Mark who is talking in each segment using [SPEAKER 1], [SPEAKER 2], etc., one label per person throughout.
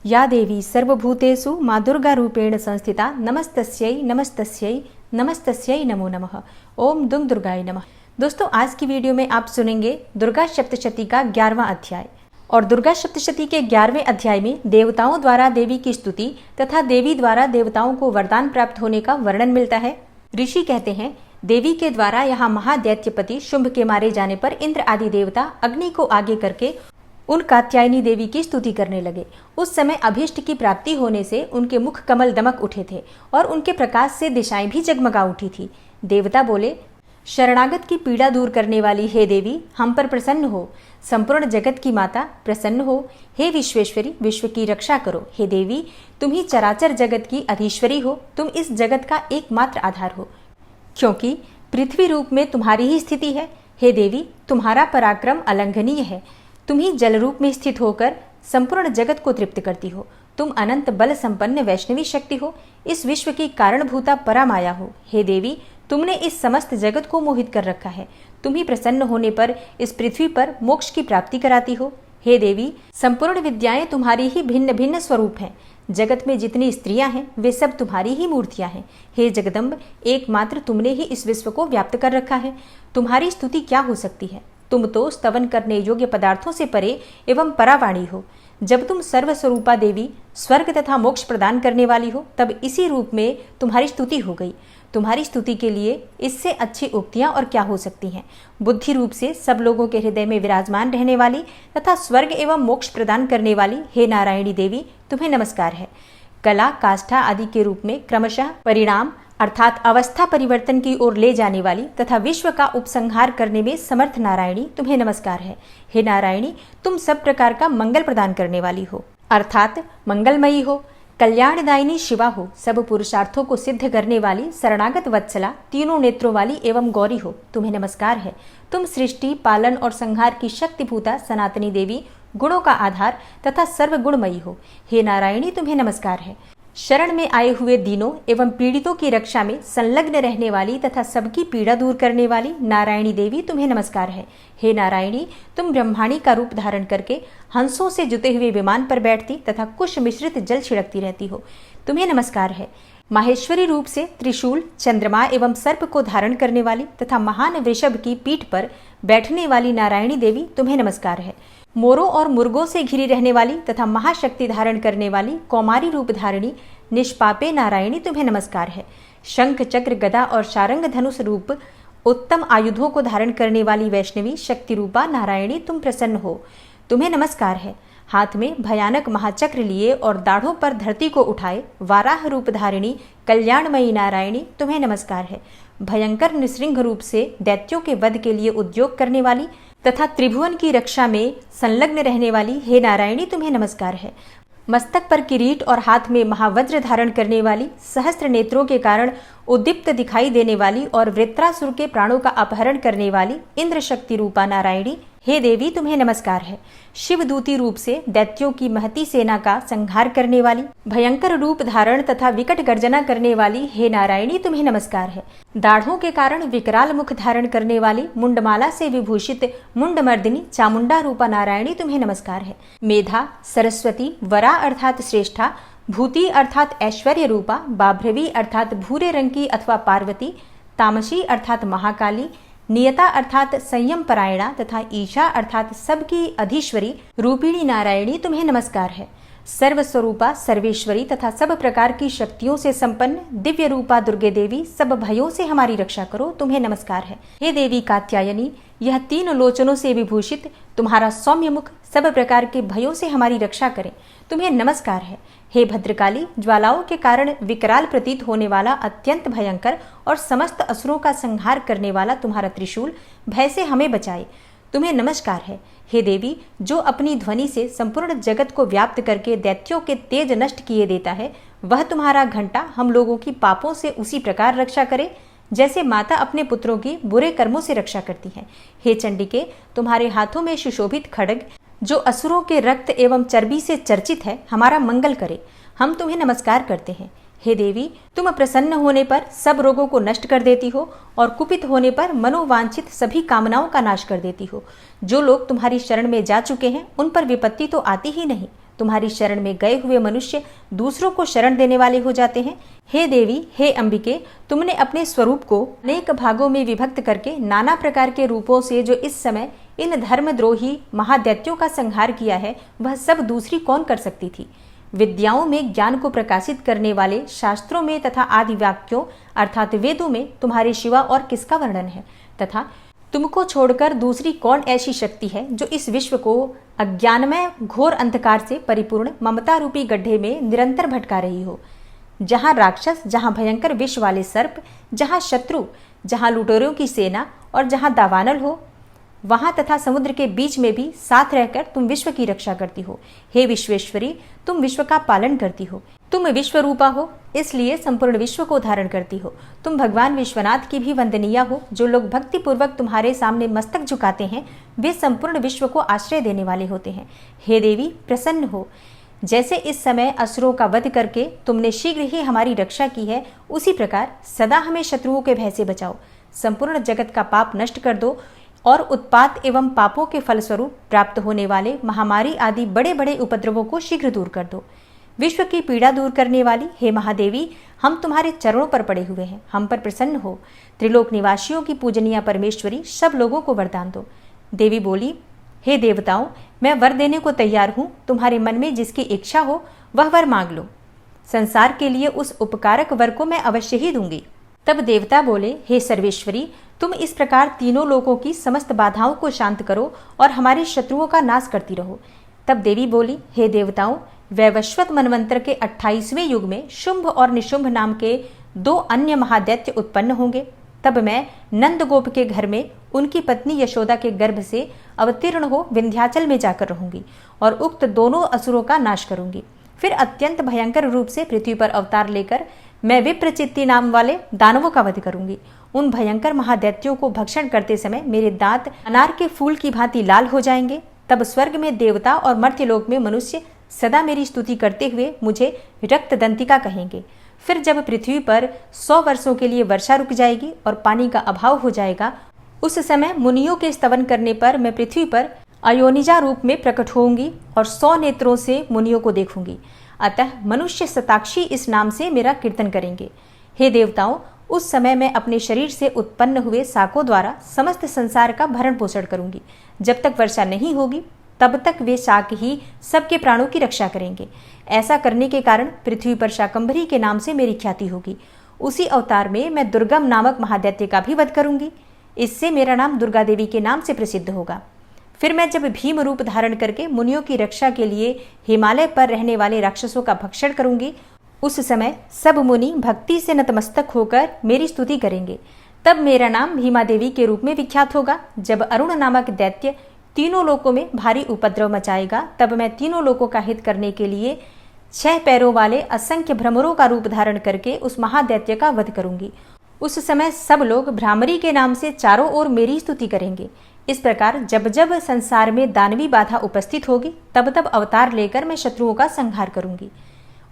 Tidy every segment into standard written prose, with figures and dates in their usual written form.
[SPEAKER 1] या देवी सर्वभूतेषु माँ दुर्गा रूपेण संस्थिता नमस्तस्यै नमस्तस्यै नमस्तस्यै नमो नमः। ओम दुम दुर्गाय नमः। दोस्तों, आज की वीडियो में आप सुनेंगे दुर्गा सप्तशती का 11वां अध्याय। और दुर्गा सप्तशती के 11वें अध्याय में देवताओं द्वारा देवी की स्तुति तथा देवी द्वारा देवताओं को वरदान प्राप्त होने का वर्णन मिलता है। ऋषि कहते हैं, देवी के द्वारा यहाँ महादैत्यपति शुंभ के मारे जाने पर इंद्र आदि देवता अग्नि को आगे करके उन कात्यायनी देवी की स्तुति करने लगे। उस समय अभीष्ट की प्राप्ति होने से उनके मुख कमल दमक उठे थे और उनके प्रकाश से दिशाएं भी जगमगा उठी थी। देवता बोले, शरणागत की पीड़ा दूर करने वाली हे देवी, हम पर प्रसन्न हो। संपूर्ण जगत की माता प्रसन्न हो। हे विश्वेश्वरी, विश्व की रक्षा करो। हे देवी, तुम ही चराचर जगत की अधीश्वरी हो। तुम इस जगत का एकमात्र आधार हो, क्योंकि पृथ्वी रूप में तुम्हारी ही स्थिति है। हे देवी, तुम्हारा पराक्रम अलंघनीय है। तुम ही जल रूप में स्थित होकर संपूर्ण जगत को तृप्त करती हो। तुम अनंत बल संपन्न वैष्णवी शक्ति हो। इस विश्व की कारणभूता परामाया हो। हे देवी, तुमने इस समस्त जगत को मोहित कर रखा है। तुम ही प्रसन्न होने पर इस पृथ्वी पर मोक्ष की प्राप्ति कराती हो। हे देवी, संपूर्ण विद्याएं तुम्हारी ही भिन्न भिन्न स्वरूप हैं। जगत में जितनी स्त्रियां हैं वे सब तुम्हारी ही मूर्तियां हैं। हे जगदम्ब, एकमात्र तुमने ही इस विश्व को व्याप्त कर रखा है। तुम्हारी स्तुति क्या हो सकती है। तुम तो स्तवन करने योग्य पदार्थों से परे एवं परावाणी हो। जब तुम सर्वस्वरूपा देवी स्वर्ग तथा मोक्ष प्रदान करने वाली हो, तब इसी रूप में तुम्हारी स्तुति हो गई। तुम्हारी स्तुति के लिए इससे अच्छी उक्तियां और क्या हो सकती हैं। बुद्धि रूप से सब लोगों के हृदय में विराजमान रहने वाली तथा स्वर्ग एवं मोक्ष प्रदान करने वाली हे नारायणी देवी, तुम्हें नमस्कार है। कला, काष्ठा आदि के रूप में क्रमशः परिणाम अर्थात अवस्था परिवर्तन की ओर ले जाने वाली तथा विश्व का उपसंहार करने में समर्थ नारायणी, तुम्हें नमस्कार है। हे नारायणी, तुम सब प्रकार का मंगल प्रदान करने वाली हो, अर्थात मंगलमयी हो, कल्याणदायिनी शिवा हो, सब पुरुषार्थों को सिद्ध करने वाली शरणागत वत्सला, तीनों नेत्रों वाली एवं गौरी हो, तुम्हें नमस्कार है। तुम सृष्टि, पालन और संहार की शक्तिभूता सनातनी देवी, गुणों का आधार तथा सर्वगुणमयी हो। हे नारायणी, तुम्हें नमस्कार है। शरण में आए हुए दीनों एवं पीड़ितों की रक्षा में संलग्न रहने वाली तथा सबकी पीड़ा दूर करने वाली नारायणी देवी, तुम्हें नमस्कार है। हे नारायणी, तुम ब्रह्माणी का रूप धारण करके हंसों से जुते हुए विमान पर बैठती तथा कुश मिश्रित जल छिड़कती रहती हो, तुम्हें नमस्कार है। माहेश्वरी रूप से त्रिशूल, चंद्रमा एवं सर्प को धारण करने वाली तथा महान वृषभ की पीठ पर बैठने वाली नारायणी देवी, तुम्हें नमस्कार है। मोरों और मुर्गों से घिरी रहने वाली तथा महाशक्ति धारण करने वाली कौमारी रूप धारिणी निष्पापे नारायणी, तुम्हें नमस्कार है। शंख, चक्र, गदा और शारंग धनुष रूप उत्तम आयुधों को धारण करने वाली वैष्णवी शक्ति रूपा नारायणी, तुम प्रसन्न हो, तुम्हें नमस्कार है। हाथ में भयानक महाचक्र लिए और दाढ़ों पर धरती को उठाए वाराह रूप धारिणी कल्याणमयी नारायणी, तुम्हें नमस्कार है। भयंकर निसृंग रूप से दैत्यों के वध के लिए उद्योग करने वाली तथा त्रिभुवन की रक्षा में संलग्न रहने वाली हे नारायणी, तुम्हें नमस्कार है। मस्तक पर किरीट और हाथ में महावज्र धारण करने वाली, सहस्त्र नेत्रों के कारण उद्दीप्त दिखाई देने वाली और वृत्रासुर के प्राणों का अपहरण करने वाली इंद्र शक्ति रूपा नारायणी, हे देवी, तुम्हें नमस्कार है। शिवदूती रूप से दैत्यों की महती सेना का संहार करने वाली, भयंकर रूप धारण तथा विकट गर्जना करने वाली हे नारायणी, तुम्हें नमस्कार है। दाढ़ों के कारण विकराल मुख धारण करने वाली, मुंडमाला से विभूषित मुंडमर्दिनी चामुंडा रूपा नारायणी, तुम्हें नमस्कार है। मेधा, सरस्वती, वरा अर्थात श्रेष्ठा, भूति अर्थात ऐश्वर्य रूपा, बाभ्रवी अर्थात भूरे रंग की अथवा पार्वती, तामसी अर्थात महाकाली, नियता अर्थात संयम परायणा तथा ईशा अर्थात सबकी अधीश्वरी रूपिणी नारायणी, तुम्हें नमस्कार है। सर्वस्वरूपा, सर्वेश्वरी तथा सब प्रकार की शक्तियों से संपन्न दिव्य रूपा दुर्गे देवी, सब भयों से हमारी रक्षा करो, तुम्हें नमस्कार है। हे देवी कात्यायनी, यह तीन लोचनों से विभूषित तुम्हारा सौम्य मुख सब प्रकार के भयों से हमारी रक्षा करे, तुम्हें नमस्कार है। हे भद्रकाली, ज्वालाओं के कारण विकराल प्रतीत होने वाला अत्यंत भयंकर और समस्त असुरों का संहार करने वाला तुम्हारा त्रिशूल भय से हमें बचाए, तुम्हें नमस्कार है। हे देवी, जो अपनी ध्वनि से संपूर्ण जगत को व्याप्त करके दैत्यों के तेज नष्ट किए देता है, वह तुम्हारा घंटा हम लोगों की पापों से उसी प्रकार रक्षा करे जैसे माता अपने पुत्रों की बुरे कर्मों से रक्षा करती है। हे चंडिके, तुम्हारे हाथों में सुशोभित खड्ग जो असुरों के रक्त एवं चर्बी से चर्चित है, हमारा मंगल करे, हम तुम्हें नमस्कार करते हैं। हे देवी, तुम प्रसन्न होने पर सब रोगों को नष्ट कर देती हो और कुपित होने पर मनोवांछित सभी कामनाओं का नाश कर देती हो। जो लोग तुम्हारी शरण में जा चुके हैं उन पर विपत्ति तो आती ही नहीं, तुम्हारी शरण में गए हुए मनुष्य दूसरों को शरण देने वाले हो जाते हैं। हे देवी, हे अंबिके, तुमने अपने स्वरूप को अनेक भागों में विभक्त करके नाना प्रकार के रूपों से जो इस समय इन धर्मद्रोही महादैत्यों का संहार किया है, वह सब दूसरी कौन कर सकती थी। विद्याओं में ज्ञान को प्रकाशित करने वाले शास्त्रों में तथा आदि वाक्यों अर्थात वेदों में तुम्हारे शिवा और किसका वर्णन है, तथा तुमको छोड़कर दूसरी कौन ऐसी शक्ति है जो इस विश्व को अज्ञानमय घोर अंधकार से परिपूर्ण ममता रूपी गड्ढे में निरंतर भटका रही हो। जहाँ राक्षस, जहाँ भयंकर विष वाले सर्प, जहाँ शत्रु, जहाँ लुटेरों की सेना और जहाँ दावानल हो, वहां तथा समुद्र के बीच में भी साथ रहकर तुम विश्व की रक्षा करती हो। हे विश्वेश्वरी, तुम विश्व का पालन करती हो। तुम विश्व रूपा हो, इसलिए संपूर्ण विश्व को धारण करती हो। तुम भगवान विश्वनाथ की भी वंदनीय हो। जो लोग भक्ति पूर्वक तुम्हारे सामने मस्तक झुकाते हैं, वे संपूर्ण विश्व को आश्रय देने वाले होते हैं। हे देवी, प्रसन्न हो। जैसे इस समय असुरों का वध करके तुमने शीघ्र ही हमारी रक्षा की है, उसी प्रकार सदा हमें शत्रुओं के भय से बचाओ। संपूर्ण जगत का पाप नष्ट कर दो और उत्पात एवं पापों के फलस्वरूप प्राप्त होने वाले महामारी आदि बड़े बड़े उपद्रवों को शीघ्र दूर कर दो। विश्व की पीड़ा दूर करने वाली हे महादेवी, हम तुम्हारे चरणों पर पड़े हुए हैं, हम पर प्रसन्न हो। त्रिलोक निवासियों की पूजनीय परमेश्वरी, सब लोगों को वरदान दो। देवी बोली, हे देवताओं, मैं वर देने को तैयार हूँ। तुम्हारे मन में जिसकी इच्छा हो वह वर मांग लो। संसार के लिए उस उपकारक वर को मैं अवश्य ही दूंगी। तब देवता बोले, हे सर्वेश्वरी, तुम इस प्रकार तीनों लोकों की समस्त बाधाओं को शांत करो और हमारे शत्रुओं का नाश करती रहो। तब देवी बोली, हे देवताओं, वैवस्वत मनवंतर के 28वें युग में शुंभ और निशुंभ नाम के 2 अन्य महादैत्य उत्पन्न होंगे। तब मैं नंदगोप के घर में उनकी पत्नी यशोदा के गर्भ से अवतीर्ण हो विंध्याचल में जाकर रहूंगी और उक्त दोनों असुरों का नाश करूंगी। फिर अत्यंत भयंकर रूप से पृथ्वी पर अवतार लेकर मैं विप्रचित्ति नाम वाले दानवों का वध करूंगी। उन भयंकर महादैत्यों को भक्षण करते समय मेरे दांत अनार के फूल की भांति लाल हो जाएंगे। तब स्वर्ग में देवता और मर्त्यलोक में मनुष्य सदा मेरी स्तुति करते हुए मुझे रक्तदंतिका कहेंगे। फिर जब पृथ्वी पर 100 वर्षों के लिए वर्षा रुक जाएगी और पानी का अभाव हो जाएगा, उस समय मुनियों के स्तवन करने पर मैं पृथ्वी पर अयोनिजा रूप में प्रकट होंगी और 100 नेत्रों से मुनियों को देखूंगी। अतः मनुष्य शताक्षी इस नाम से मेरा कीर्तन करेंगे। हे देवताओं, उस समय मैं अपने शरीर से उत्पन्न हुए शाकों द्वारा समस्त संसार का भरण पोषण करूंगी। जब तक वर्षा नहीं होगी तब तक वे शाक ही सबके प्राणों की रक्षा करेंगे। ऐसा करने के कारण पृथ्वी पर शाकंभरी के नाम से मेरी ख्याति होगी। उसी अवतार में मैं दुर्गम नामक महादैत्य का भी वध करूंगी। इससे मेरा नाम दुर्गा देवी के नाम से प्रसिद्ध होगा। फिर मैं जब भीम रूप धारण करके मुनियों की रक्षा के लिए हिमालय पर रहने वाले राक्षसों का भक्षण करूंगी, उस समय सब मुनि भक्ति से नतमस्तक होकर मेरी स्तुति करेंगे। तब मेरा नाम भीमा देवी के रूप में विख्यात होगा। जब अरुण नामक दैत्य तीनों लोकों में भारी उपद्रव मचाएगा, तब मैं तीनों लोकों का हित करने के लिए 6 पैरों वाले असंख्य भ्रमरों का रूप धारण करके उस महादैत्य का वध करूंगी। उस समय सब लोग भ्रामरी के नाम से चारों ओर मेरी स्तुति करेंगे। इस प्रकार जब जब संसार में दानवी बाधा उपस्थित होगी, तब तब अवतार लेकर मैं शत्रुओं का संहार करूंगी।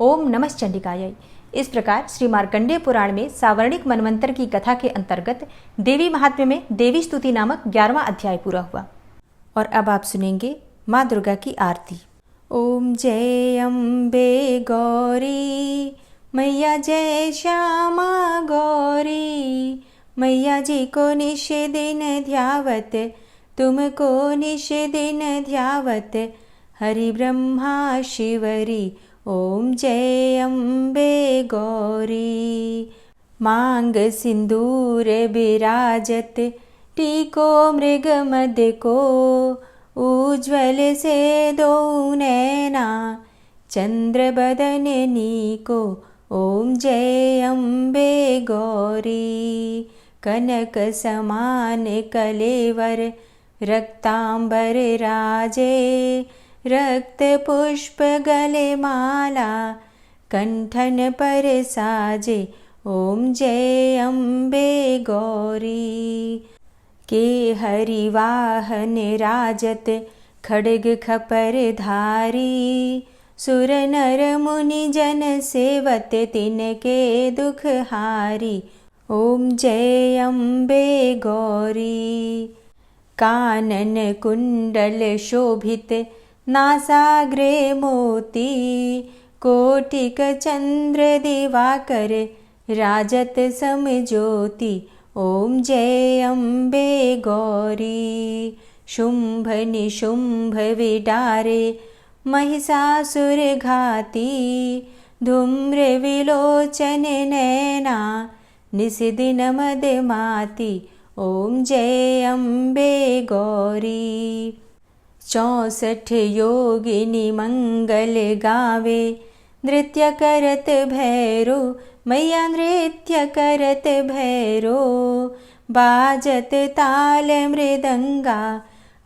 [SPEAKER 1] ओम नमः चंडिकाय। इस प्रकार श्री मार्कंडेय पुराण में सावर्णिक मनवंतर की कथा के अंतर्गत देवी महात्म्य में देवी स्तुति नामक 11वां अध्याय पूरा हुआ। और अब आप सुनेंगे माँ दुर्गा की आरती। ओम जय अम्बे गौरी, मैया जय श्यामा गौरी, मैया जी को निश दिन ध्यावत, तुमको निश दिन ध्यावत, हरि ब्रह्मा शिवरी, ओम जय अम्बे गौरी। मांग सिंदूर विराजत, टीको मृग मद को, उज्ज्वल से दो नैना, चंद्र बदन नीको, ओम जय अम्बे गौरी। कनक समान कलेवर, रक्तांबर राजे, रक्त पुष्प गले माला, कंठन पर साजे, ओम जय अम्बे गौरी। के हरि वाहन राजत, खड्ग खपर धारी, सुर नर मुनि जन सेवत, तिनके दुख हारी, ओम जय अम्बे गौरी। कानन कुंडल शोभित, नासाग्रे मोती कोटिक चंद्र दिवाकर राजत समज्योति। ओम जय अम्बे गौरी। शुंभ निशुंभ विडारे महिषासुर घाती। धूम्र विलोचन नैना निशिदिन मदमाती। ओम जय अम्बे गौरी। 64 योगिनी मंगल गावे नृत्य करत भैरो। मैया नृत्य करत भैरो। बाजत ताल मृदंगा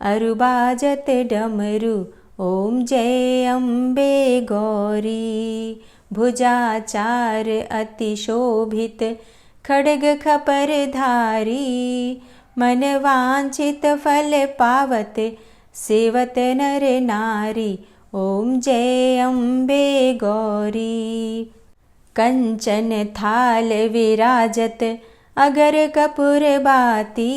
[SPEAKER 1] अरु बाजत डमरू। ओम जय अम्बे गौरी। भुजाचार अति शोभित खड्ग खपर धारी। मन वांछित फल पावत सेवत नर नारी। ओम जय अम्बे गौरी। कंचन थाल विराजत अगर कपूर बाती।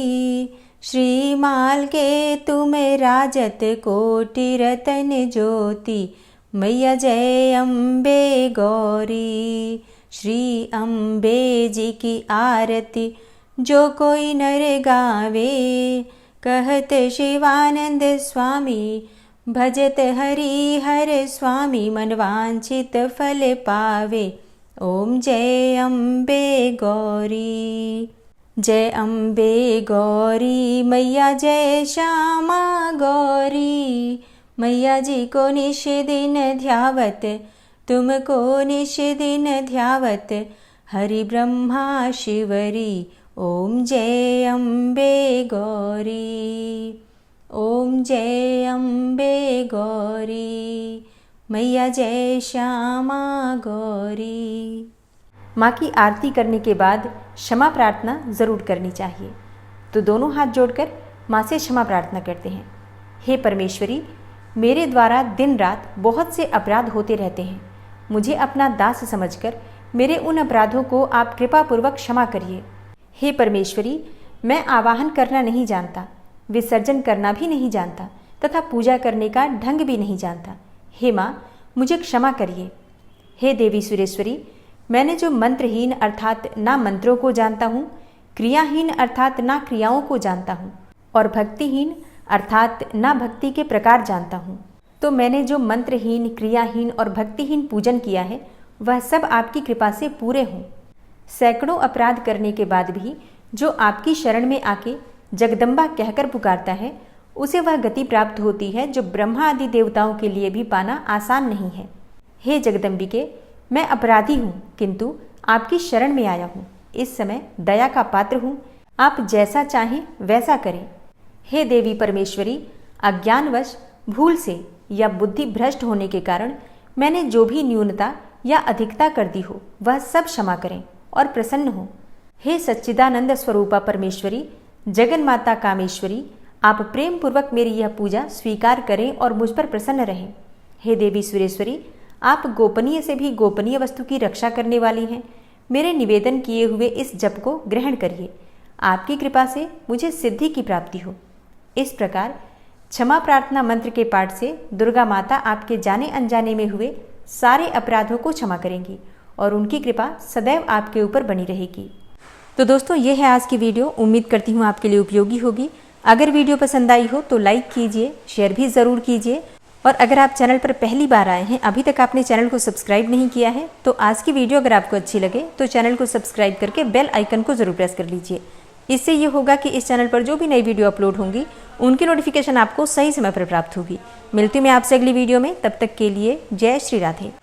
[SPEAKER 1] श्रीमाल के तुम राजत कोटि रतन ज्योति। मैया जय अम्बे गौरी। श्री अम्बे जी की आरती जो कोई नर गावे। कहत शिवानंद स्वामी भजत हरि हर स्वामी। मनवांछित फल पावे। ओम जय अम्बे गौरी। जय अम्बे गौरी मैया जय श्यामा गौरी। मैया जी को निश दिन ध्यावत तुमको निश दिन ध्यावत। हरि ब्रह्मा शिवरी। ओम जय अम्बे गौरी। ओम जय अम्बे गौरी। मैया जय श्यामा गौरी। माँ की आरती करने के बाद क्षमा प्रार्थना ज़रूर करनी चाहिए। तो दोनों हाथ जोड़कर माँ से क्षमा प्रार्थना करते हैं। हे परमेश्वरी, मेरे द्वारा दिन रात बहुत से अपराध होते रहते हैं। मुझे अपना दास समझकर मेरे उन अपराधों को आप कृपापूर्वक क्षमा करिए। हे परमेश्वरी, मैं आवाहन करना नहीं जानता, विसर्जन करना भी नहीं जानता तथा पूजा करने का ढंग भी नहीं जानता। हे माँ, मुझे क्षमा करिए। हे देवी सुरेश्वरी, मैंने जो मंत्रहीन अर्थात ना मंत्रों को जानता हूँ, क्रियाहीन अर्थात ना क्रियाओं को जानता हूँ और भक्तिहीन अर्थात ना भक्ति के प्रकार जानता हूँ, तो मैंने जो मंत्रहीन, क्रियाहीन और भक्तिहीन पूजन किया है वह सब आपकी कृपा से पूरे हों। सैकड़ों अपराध करने के बाद भी जो आपकी शरण में आके जगदम्बा कहकर पुकारता है, उसे वह गति प्राप्त होती है जो ब्रह्मा आदि देवताओं के लिए भी पाना आसान नहीं है। हे जगदम्बिके, मैं अपराधी हूँ किंतु आपकी शरण में आया हूँ। इस समय दया का पात्र हूँ, आप जैसा चाहें वैसा करें। हे देवी परमेश्वरी, अज्ञानवश, भूल से या बुद्धि भ्रष्ट होने के कारण मैंने जो भी न्यूनता या अधिकता कर दी हो वह सब क्षमा करें और प्रसन्न हो। हे सच्चिदानंद स्वरूपा परमेश्वरी, जगन माता कामेश्वरी, आप प्रेम पूर्वक मेरी यह पूजा स्वीकार करें और मुझ पर प्रसन्न रहें। हे देवी सुरेश्वरी, आप गोपनीय से भी गोपनीय वस्तु की रक्षा करने वाली हैं। मेरे निवेदन किए हुए इस जप को ग्रहण करिए। आपकी कृपा से मुझे सिद्धि की प्राप्ति हो। इस प्रकार क्षमा प्रार्थना मंत्र के पाठ से दुर्गा माता आपके जाने अनजाने में हुए सारे अपराधों को क्षमा करेंगी और उनकी कृपा सदैव आपके ऊपर बनी रहेगी। तो दोस्तों, ये है आज की वीडियो। उम्मीद करती हूँ आपके लिए उपयोगी होगी। अगर वीडियो पसंद आई हो तो लाइक कीजिए, शेयर भी ज़रूर कीजिए और अगर आप चैनल पर पहली बार आए हैं, अभी तक आपने चैनल को सब्सक्राइब नहीं किया है, तो आज की वीडियो अगर आपको अच्छी लगे तो चैनल को सब्सक्राइब करके बेल आइकन को ज़रूर प्रेस कर लीजिए। इससे ये होगा कि इस चैनल पर जो भी नई वीडियो अपलोड होंगी उनकी नोटिफिकेशन आपको सही समय पर प्राप्त होगी। मिलती हूँ मैं आपसे अगली वीडियो में, तब तक के लिए जय श्री राधे।